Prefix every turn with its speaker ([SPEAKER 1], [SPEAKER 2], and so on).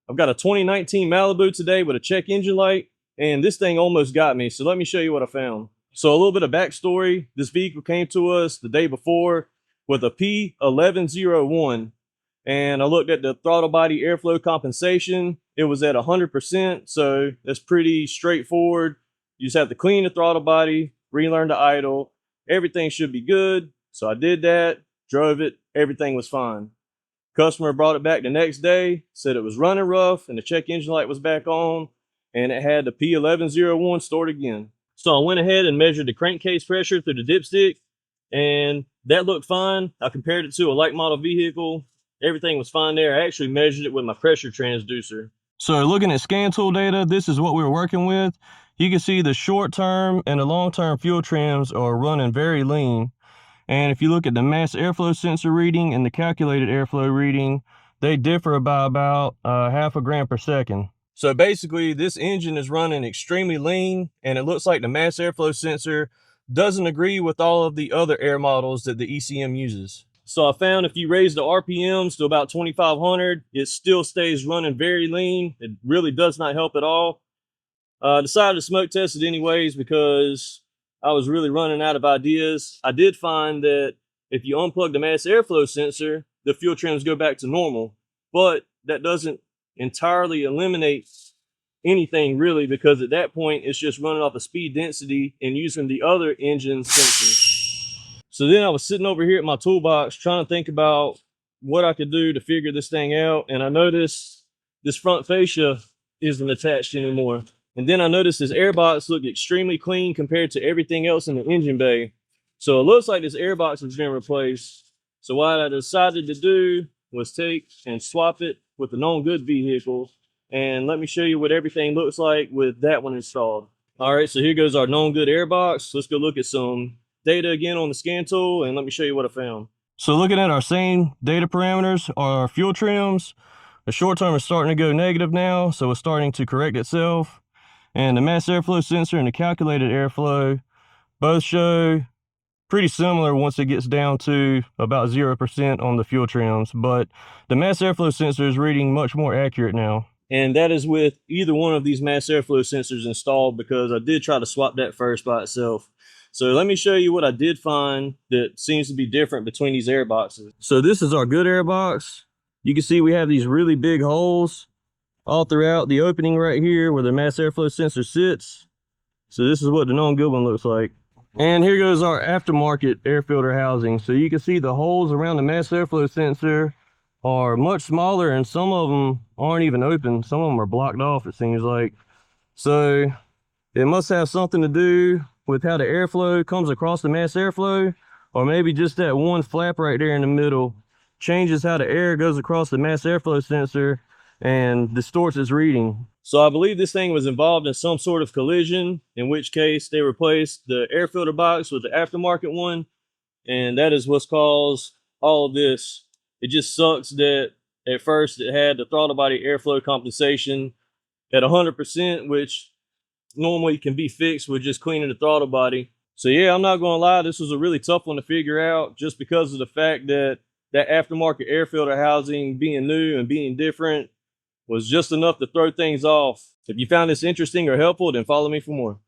[SPEAKER 1] I've got a 2019 Malibu today with a check engine light, and this thing almost got me. So let me show you what I found. So a little bit of backstory. This vehicle came to us the day before with a P1101. And I looked at the throttle body airflow compensation. It was at 100%. So that's pretty straightforward. You just have to clean the throttle body, relearn the idle. Everything should be good. So I did that, drove it. Everything was fine. Customer brought it back the next day, said it was running rough and the check engine light was back on and it had the P1101 stored again. So I went ahead and measured the crankcase pressure through the dipstick and that looked fine. I compared it to a light model vehicle. Everything was fine there. I actually measured it with my pressure transducer. So looking at scan tool data, this is what we were working with. You can see the short-term and the long-term fuel trims are running very lean. And if you look at the mass airflow sensor reading and the calculated airflow reading, they differ by about half a gram per second. So basically this engine is running extremely lean and it looks like the mass airflow sensor doesn't agree with all of the other air models that the ECM uses. So I found if you raise the RPMs to about 2,500, it still stays running very lean. It really does not help at all. I decided to smoke test it anyways because I was really running out of ideas. I did find that if you unplug the mass airflow sensor, the fuel trims go back to normal, but that doesn't entirely eliminate anything really, because at that point it's just running off of speed density and using the other engine sensors. So then I was sitting over here at my toolbox trying to think about what I could do to figure this thing out, and I noticed this front fascia isn't attached anymore. And then I noticed this airbox looked extremely clean compared to everything else in the engine bay. So it looks like this airbox has been replaced. So what I decided to do was take and swap it with a known good vehicle. And let me show you what everything looks like with that one installed. All right, so here goes our known good airbox. Let's go look at some data again on the scan tool and let me show you what I found. So looking at our same data parameters, our fuel trims, the short term is starting to go negative now. So it's starting to correct itself. And the mass airflow sensor and the calculated airflow both show pretty similar once it gets down to about 0% on the fuel trims, but the mass airflow sensor is reading much more accurate now. And that is with either one of these mass airflow sensors installed, because I did try to swap that first by itself. So let me show you what I did find that seems to be different between these air boxes. So this is our good air box. You can see we have these really big holes all throughout the opening right here where the mass airflow sensor sits. So this is what the known good one looks like. And here goes our aftermarket air filter housing. So you can see the holes around the mass airflow sensor are much smaller and some of them aren't even open. Some of them are blocked off, it seems like. So it must have something to do with how the airflow comes across the mass airflow, or maybe just that one flap right there in the middle changes how the air goes across the mass airflow sensor and distorts its reading. So I believe this thing was involved in some sort of collision, in which case they replaced the air filter box with the aftermarket one, and that is what's caused all of this. It just sucks that at first it had the throttle body airflow compensation at 100%, which normally can be fixed with just cleaning the throttle body. So yeah, I'm not gonna lie, this was a really tough one to figure out, just because of the fact that that aftermarket air filter housing being new and being different was just enough to throw things off. If you found this interesting or helpful, then follow me for more.